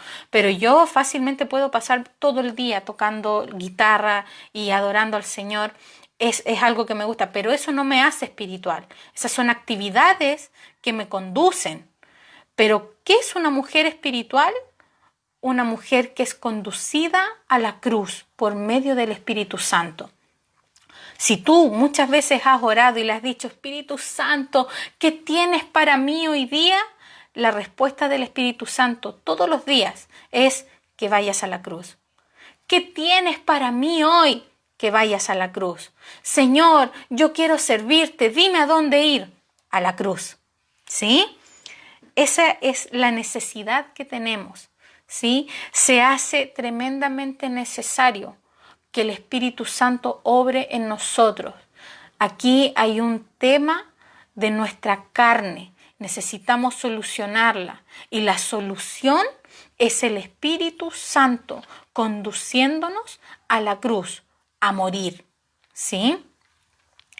yo fácilmente puedo pasar todo el día tocando guitarra y adorando al Señor. Es algo que me gusta, pero eso no me hace espiritual. Esas son actividades que me conducen. Pero, ¿qué es una mujer espiritual? Una mujer que es conducida a la cruz por medio del Espíritu Santo. Si tú muchas veces has orado y le has dicho, Espíritu Santo, ¿qué tienes para mí hoy día? La respuesta del Espíritu Santo todos los días es que vayas a la cruz. ¿Qué tienes para mí hoy? Que vayas a la cruz. Señor, yo quiero servirte, dime a dónde ir. A la cruz. ¿Sí? Esa es la necesidad que tenemos. ¿Sí? Se hace tremendamente necesario que el Espíritu Santo obre en nosotros. Aquí hay un tema de nuestra carne. Necesitamos solucionarla. Y la solución es el Espíritu Santo conduciéndonos a la cruz, a morir. ¿Sí?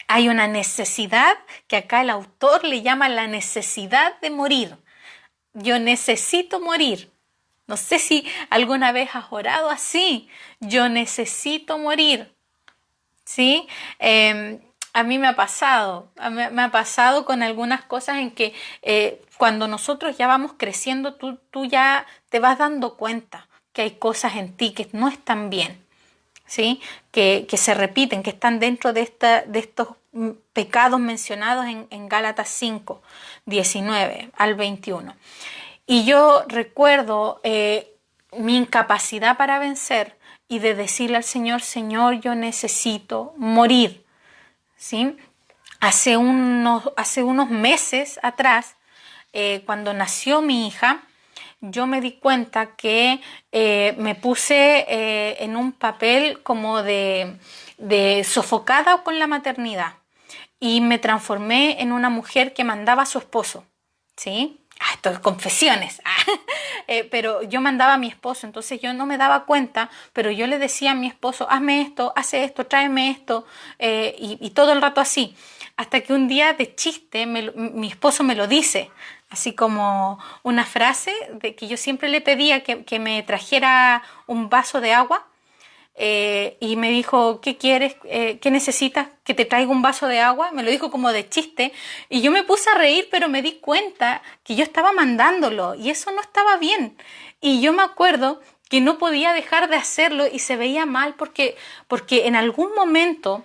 Hay una necesidad que acá el autor le llama la necesidad de morir. Yo necesito morir. No sé si alguna vez has orado así. Yo necesito morir. ¿Sí? A mí me ha pasado. Me ha pasado con algunas cosas en que cuando nosotros ya vamos creciendo, tú ya te vas dando cuenta que hay cosas en ti que no están bien. ¿Sí? Que se repiten, que están dentro de estos pecados mencionados en Gálatas 5, 19 al 21. Y yo recuerdo mi incapacidad para vencer y de decirle al Señor, Señor, yo necesito morir. ¿Sí? Hace unos meses atrás, cuando nació mi hija, yo me di cuenta que me puse en un papel como de sofocada con la maternidad y me transformé en una mujer que mandaba a su esposo, ¿sí? Esto es confesiones, pero yo mandaba a mi esposo, entonces yo no me daba cuenta, pero yo le decía a mi esposo, hazme esto, hace esto, tráeme esto, y todo el rato así, hasta que un día de chiste mi esposo me lo dice, así como una frase de que yo siempre le pedía que me trajera un vaso de agua. Y me dijo, ¿qué quieres? ¿Qué necesitas? ¿Que te traiga un vaso de agua? Me lo dijo como de chiste. Y yo me puse a reír, pero me di cuenta que yo estaba mandándolo y eso no estaba bien. Y yo me acuerdo que no podía dejar de hacerlo y se veía mal porque en algún momento,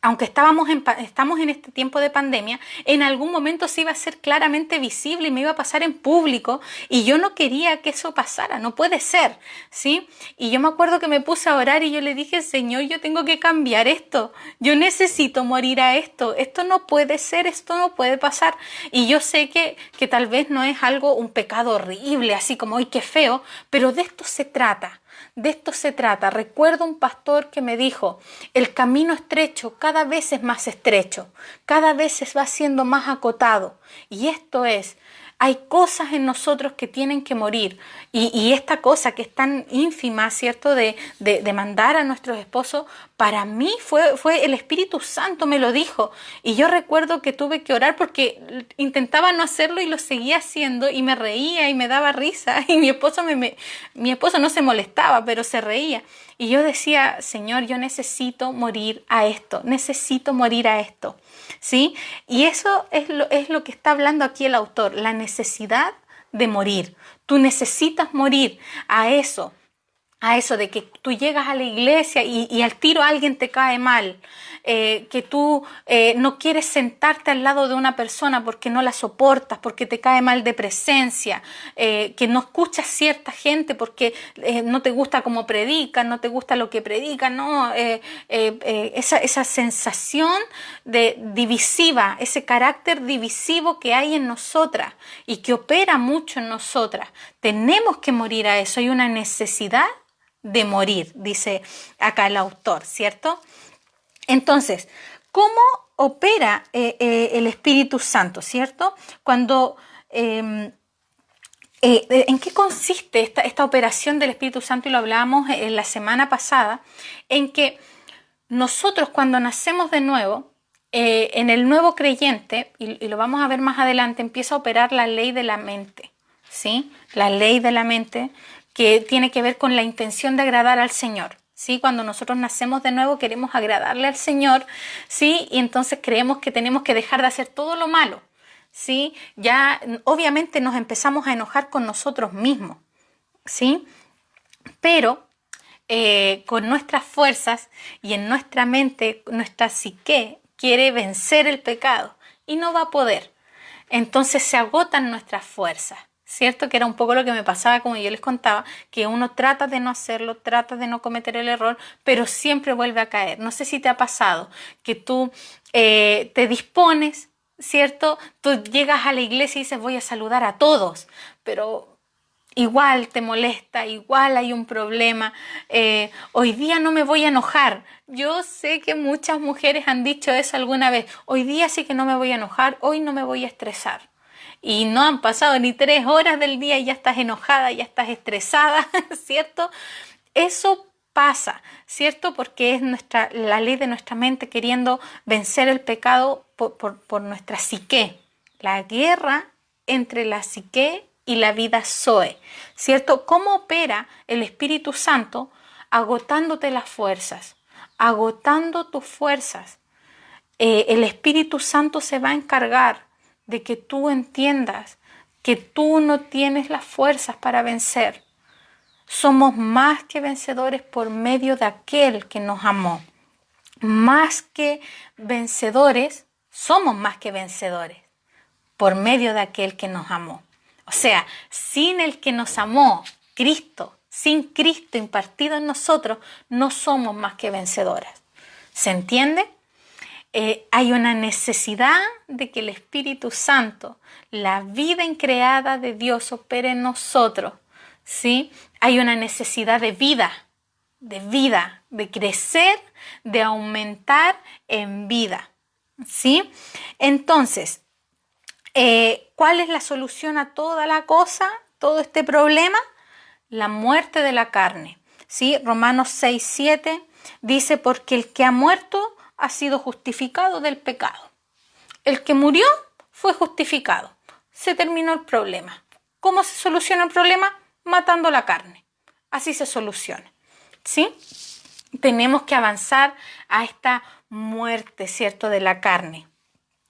aunque estamos en este tiempo de pandemia, en algún momento se iba a ser claramente visible y me iba a pasar en público y yo no quería que eso pasara, no puede ser, ¿sí? Y yo me acuerdo que me puse a orar y yo le dije, Señor, yo tengo que cambiar esto, yo necesito morir a esto no puede ser, esto no puede pasar. Y yo sé que tal vez no es algo, un pecado horrible, así como, ¡ay, qué feo! Pero de esto se trata. De esto se trata. Recuerdo un pastor que me dijo, el camino estrecho cada vez es más estrecho, cada vez se va siendo más acotado. Y esto es, hay cosas en nosotros que tienen que morir. Y esta cosa que es tan ínfima, ¿cierto? De mandar a nuestros esposos, para mí fue el Espíritu Santo me lo dijo. Y yo recuerdo que tuve que orar porque intentaba no hacerlo y lo seguía haciendo y me reía y me daba risa. Y mi esposo no se molestaba, pero se reía. Y yo decía, Señor, yo necesito morir a esto, necesito morir a esto. ¿Sí? Y eso es lo que está hablando aquí el autor, la necesidad de morir. Tú necesitas morir a eso de que tú llegas a la iglesia y al tiro alguien te cae mal, que tú no quieres sentarte al lado de una persona porque no la soportas, porque te cae mal de presencia, que no escuchas cierta gente porque no te gusta cómo predican, no te gusta lo que predican, ¿no? Esa sensación de divisiva, ese carácter divisivo que hay en nosotras y que opera mucho en nosotras. Tenemos que morir a eso, hay una necesidad de morir, dice acá el autor, ¿cierto? Entonces, ¿cómo opera el Espíritu Santo, cierto? Cuando ¿En qué consiste esta operación del Espíritu Santo? Y lo hablábamos en la semana pasada, en que nosotros cuando nacemos de nuevo, en el nuevo creyente, y lo vamos a ver más adelante, empieza a operar la ley de la mente, ¿sí? La ley de la mente que tiene que ver con la intención de agradar al Señor, ¿sí? Cuando nosotros nacemos de nuevo queremos agradarle al Señor, ¿sí? Y entonces creemos que tenemos que dejar de hacer todo lo malo, ¿sí? Ya obviamente nos empezamos a enojar con nosotros mismos, ¿sí? Pero con nuestras fuerzas y en nuestra mente, nuestra psique quiere vencer el pecado y no va a poder. Entonces se agotan nuestras fuerzas, ¿cierto? Que era un poco lo que me pasaba, como yo les contaba, que uno trata de no hacerlo, trata de no cometer el error, pero siempre vuelve a caer. No sé si te ha pasado que tú te dispones, ¿cierto? Tú llegas a la iglesia y dices voy a saludar a todos, pero igual te molesta, igual hay un problema. Hoy día no me voy a enojar. Yo sé que muchas mujeres han dicho eso alguna vez. Hoy día sí que no me voy a enojar, hoy no me voy a estresar. Y no han pasado ni 3 horas del día y ya estás enojada, ya estás estresada, ¿cierto? Eso pasa, ¿cierto? Porque es la ley de nuestra mente queriendo vencer el pecado por nuestra psique. La guerra entre la psique y la vida Zoe, ¿cierto? ¿Cómo opera el Espíritu Santo? Agotándote las fuerzas, agotando tus fuerzas. El Espíritu Santo se va a encargar de que tú entiendas que tú no tienes las fuerzas para vencer. Somos más que vencedores por medio de aquel que nos amó. Más que vencedores, somos más que vencedores por medio de aquel que nos amó. O sea, sin el que nos amó, Cristo, sin Cristo impartido en nosotros, no somos más que vencedoras. ¿Se entiende? Hay una necesidad de que el Espíritu Santo, la vida increada de Dios, opere en nosotros, ¿sí? Hay una necesidad de vida, de crecer, de aumentar en vida, ¿sí? Entonces, ¿cuál es la solución a toda la cosa, todo este problema? La muerte de la carne, ¿sí? Romanos 6:7 dice, porque el que ha muerto ha sido justificado del pecado. El que murió fue justificado. Se terminó el problema. ¿Cómo se soluciona el problema? Matando la carne. Así se soluciona, ¿sí? Tenemos que avanzar a esta muerte, ¿cierto?, de la carne.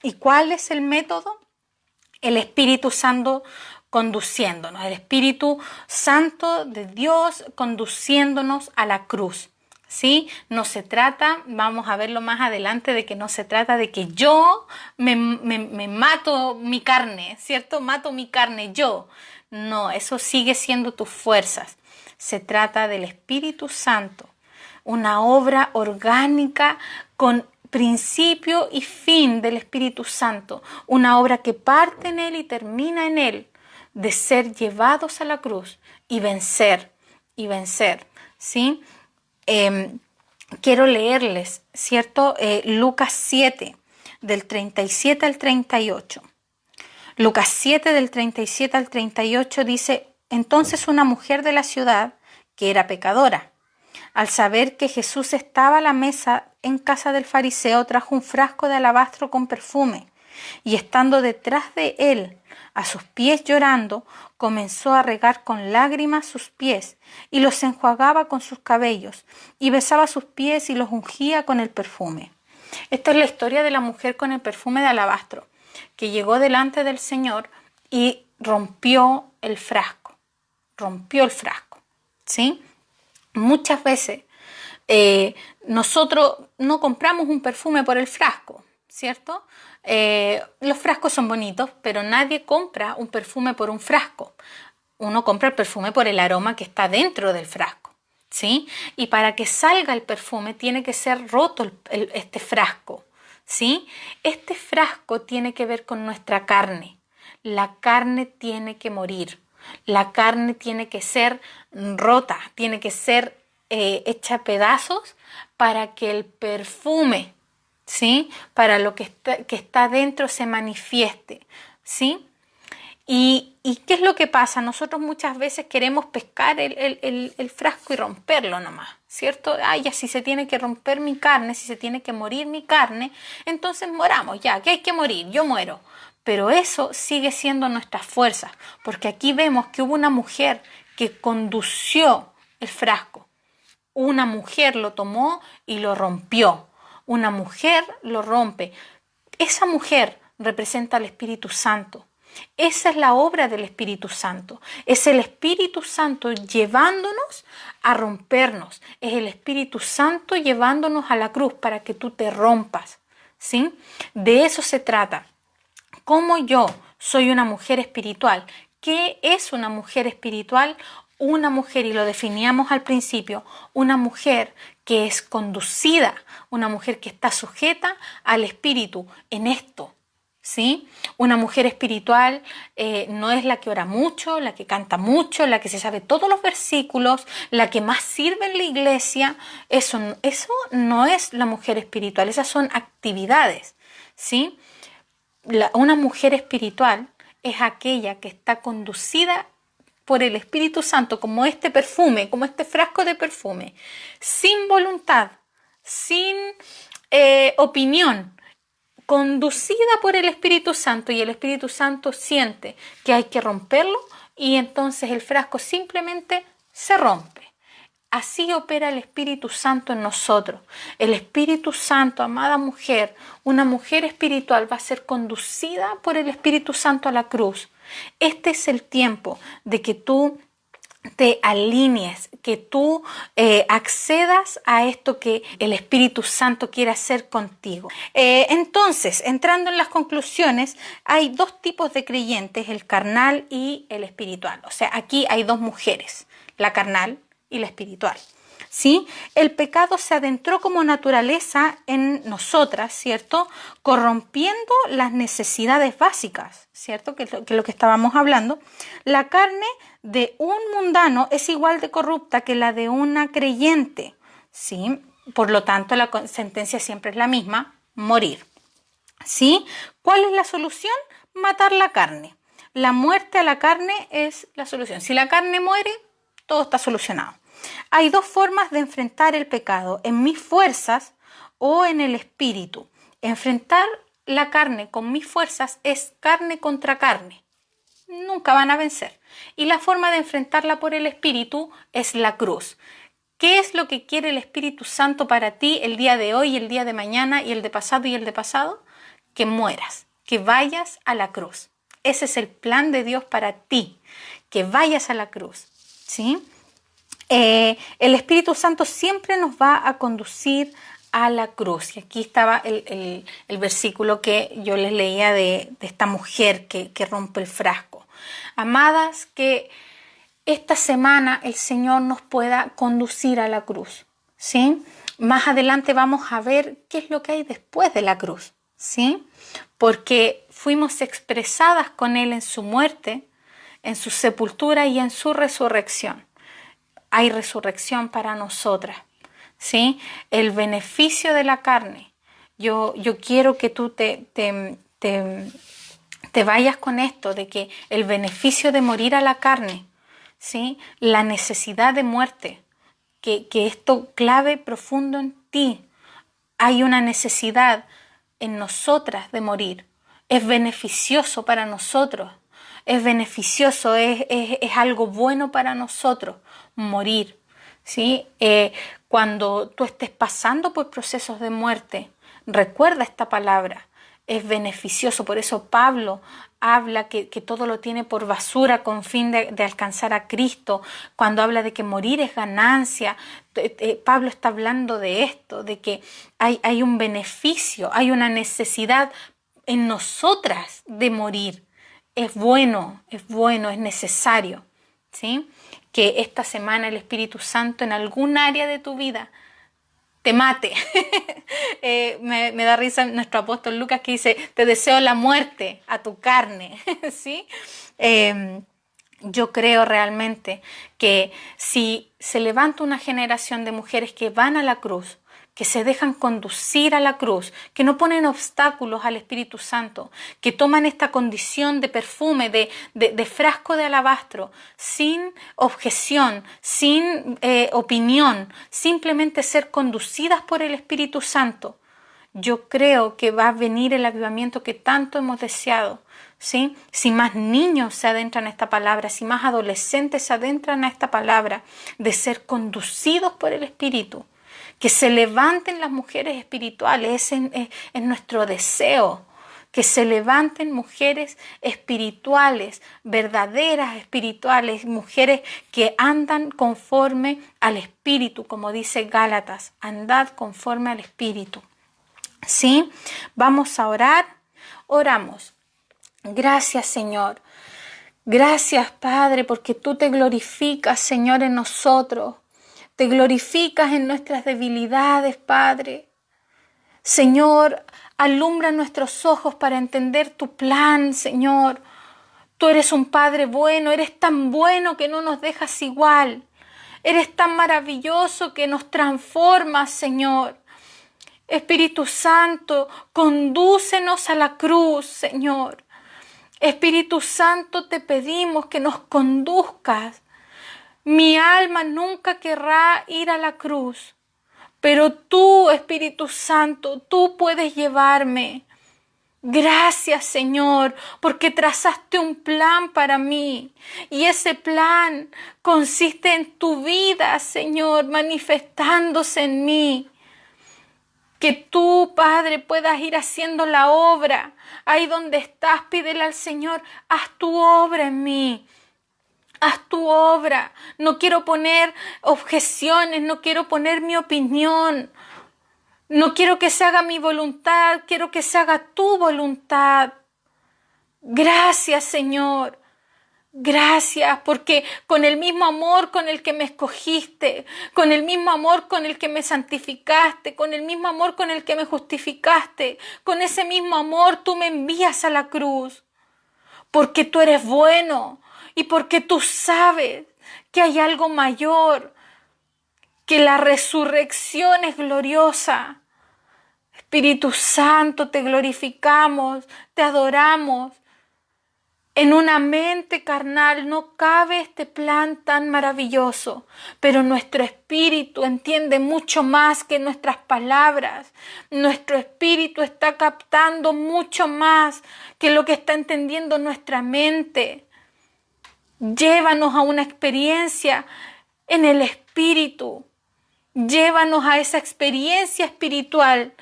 ¿Y cuál es el método? El Espíritu Santo conduciéndonos, el Espíritu Santo de Dios conduciéndonos a la cruz, ¿sí? No se trata, vamos a verlo más adelante, de que no se trata de que yo me mato mi carne, ¿cierto? Mato mi carne yo. No, eso sigue siendo tus fuerzas. Se trata del Espíritu Santo, una obra orgánica con principio y fin del Espíritu Santo, una obra que parte en Él y termina en Él, de ser llevados a la cruz y vencer, ¿sí? Quiero leerles, ¿cierto? Lucas 7, del 37 al 38. Lucas 7, del 37 al 38 dice, entonces una mujer de la ciudad, que era pecadora, al saber que Jesús estaba a la mesa en casa del fariseo, trajo un frasco de alabastro con perfume, y estando detrás de él, a sus pies llorando, comenzó a regar con lágrimas sus pies, y los enjuagaba con sus cabellos, y besaba sus pies y los ungía con el perfume. Esta es la historia de la mujer con el perfume de alabastro, que llegó delante del Señor y rompió el frasco, ¿sí? Muchas veces nosotros no compramos un perfume por el frasco, ¿cierto? Los frascos son bonitos, pero nadie compra un perfume por un frasco. Uno compra el perfume por el aroma que está dentro del frasco, ¿sí? Y para que salga el perfume tiene que ser roto este frasco, ¿sí? Este frasco tiene que ver con nuestra carne. La carne tiene que morir. La carne tiene que ser rota, tiene que ser hecha a pedazos para que el perfume, ¿sí?, para lo que está dentro se manifieste, ¿sí? Y ¿Y qué es lo que pasa? Nosotros muchas veces queremos pescar el frasco y romperlo nomás, ¿cierto? Ay, ya si se tiene que romper mi carne, si se tiene que morir mi carne, entonces moramos, ya, que hay que morir, yo muero. Pero eso sigue siendo nuestras fuerzas, porque aquí vemos que hubo una mujer que condució el frasco. Una mujer lo tomó y lo rompió. Una mujer lo rompe. Esa mujer representa al Espíritu Santo. Esa es la obra del Espíritu Santo. Es el Espíritu Santo llevándonos a rompernos. Es el Espíritu Santo llevándonos a la cruz para que tú te rompas, ¿sí? De eso se trata. ¿Cómo yo soy una mujer espiritual? ¿Qué es una mujer espiritual? Una mujer, y lo definíamos al principio, una mujer que es conducida, una mujer que está sujeta al Espíritu en esto, ¿sí? Una mujer espiritual no es la que ora mucho, la que canta mucho, la que se sabe todos los versículos, la que más sirve en la iglesia. Eso no es la mujer espiritual, esas son actividades, ¿sí? Una mujer espiritual es aquella que está conducida por el Espíritu Santo, como este perfume, como este frasco de perfume, sin voluntad, sin opinión, conducida por el Espíritu Santo, y el Espíritu Santo siente que hay que romperlo y entonces el frasco simplemente se rompe. Así opera el Espíritu Santo en nosotros. El Espíritu Santo, amada mujer, una mujer espiritual va a ser conducida por el Espíritu Santo a la cruz. Este es el tiempo de que tú te alinees, que tú accedas a esto que el Espíritu Santo quiere hacer contigo. Entonces, entrando en las conclusiones, hay dos tipos de creyentes, el carnal y el espiritual. O sea, aquí hay dos mujeres, la carnal y la espiritual. ¿Sí? El pecado se adentró como naturaleza en nosotras, ¿cierto? Corrompiendo las necesidades básicas, ¿cierto? Que es lo que estábamos hablando. La carne de un mundano es igual de corrupta que la de una creyente, ¿sí? Por lo tanto, la sentencia siempre es la misma, morir, ¿sí? ¿Cuál es la solución? Matar la carne. La muerte a la carne es la solución. Si la carne muere, todo está solucionado. Hay dos formas de enfrentar el pecado, en mis fuerzas o en el espíritu. Enfrentar la carne con mis fuerzas es carne contra carne. Nunca van a vencer. Y la forma de enfrentarla por el espíritu es la cruz. ¿Qué es lo que quiere el Espíritu Santo para ti el día de hoy, el día de mañana y el de pasado y el de pasado? Que mueras, que vayas a la cruz. Ese es el plan de Dios para ti, que vayas a la cruz, ¿sí? El Espíritu Santo siempre nos va a conducir a la cruz. Y aquí estaba el versículo que yo les leía de esta mujer que rompe el frasco. Amadas, que esta semana el Señor nos pueda conducir a la cruz, ¿sí? Más adelante vamos a ver qué es lo que hay después de la cruz, ¿sí? Porque fuimos expresadas con Él en su muerte, en su sepultura y en su resurrección. Hay resurrección para nosotras, ¿sí? El beneficio de la carne. Yo quiero que tú te vayas con esto, de que el beneficio de morir a la carne, ¿sí? La necesidad de muerte, que esto clave profundo en ti. Hay una necesidad en nosotras de morir. Es beneficioso para nosotros. Es beneficioso, es algo bueno para nosotros morir, ¿sí? Cuando tú estés pasando por procesos de muerte, recuerda esta palabra, es beneficioso. Por eso Pablo habla que todo lo tiene por basura con fin de alcanzar a Cristo. Cuando habla de que morir es ganancia, Pablo está hablando de esto, de que hay un beneficio, hay una necesidad en nosotras de morir. Es bueno, es necesario, ¿sí? Que esta semana el Espíritu Santo en algún área de tu vida te mate. Me da risa nuestro apóstol Lucas que dice, te deseo la muerte a tu carne, ¿sí? Yo creo realmente que si se levanta una generación de mujeres que van a la cruz, que se dejan conducir a la cruz, que no ponen obstáculos al Espíritu Santo, que toman esta condición de perfume, de frasco de alabastro, sin objeción, sin opinión, simplemente ser conducidas por el Espíritu Santo. Yo creo que va a venir el avivamiento que tanto hemos deseado, ¿sí? Si más niños se adentran a esta palabra, si más adolescentes se adentran a esta palabra, de ser conducidos por el Espíritu, que se levanten las mujeres espirituales, es nuestro deseo, que se levanten mujeres espirituales, verdaderas espirituales, mujeres que andan conforme al Espíritu, como dice Gálatas, andad conforme al Espíritu. ¿Sí? Vamos a orar. Oramos. Gracias, Señor. Gracias, Padre, porque tú te glorificas, Señor, en nosotros. Te glorificas en nuestras debilidades, Padre. Señor, alumbra nuestros ojos para entender tu plan, Señor. Tú eres un Padre bueno, eres tan bueno que no nos dejas igual. Eres tan maravilloso que nos transformas, Señor. Espíritu Santo, condúcenos a la cruz, Señor. Espíritu Santo, te pedimos que nos conduzcas. Mi alma nunca querrá ir a la cruz, pero tú, Espíritu Santo, tú puedes llevarme. Gracias, Señor, porque trazaste un plan para mí y ese plan consiste en tu vida, Señor, manifestándose en mí. Que tú, Padre, puedas ir haciendo la obra. Ahí donde estás, pídele al Señor, haz tu obra en mí. Haz tu obra. No quiero poner objeciones, no quiero poner mi opinión. No quiero que se haga mi voluntad, quiero que se haga tu voluntad. Gracias, Señor. Gracias, porque con el mismo amor con el que me escogiste, con el mismo amor con el que me santificaste, con el mismo amor con el que me justificaste, con ese mismo amor tú me envías a la cruz, porque tú eres bueno y porque tú sabes que hay algo mayor, que la resurrección es gloriosa. Espíritu Santo, te glorificamos, te adoramos. En una mente carnal no cabe este plan tan maravilloso, pero nuestro espíritu entiende mucho más que nuestras palabras. Nuestro espíritu está captando mucho más que lo que está entendiendo nuestra mente. Llévanos a una experiencia en el espíritu. Llévanos a esa experiencia espiritual.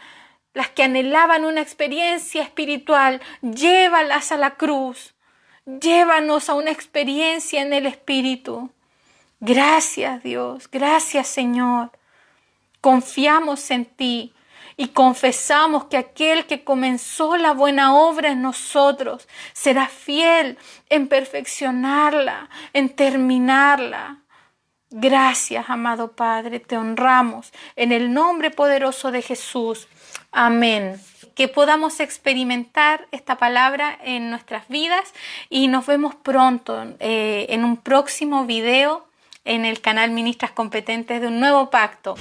Las que anhelaban una experiencia espiritual, llévalas a la cruz. Llévanos a una experiencia en el Espíritu. Gracias, Dios. Gracias, Señor. Confiamos en ti y confesamos que aquel que comenzó la buena obra en nosotros será fiel en perfeccionarla, en terminarla. Gracias, amado Padre. Te honramos en el nombre poderoso de Jesús. Amén. Que podamos experimentar esta palabra en nuestras vidas y nos vemos pronto en un próximo video en el canal Ministras Competentes de un Nuevo Pacto.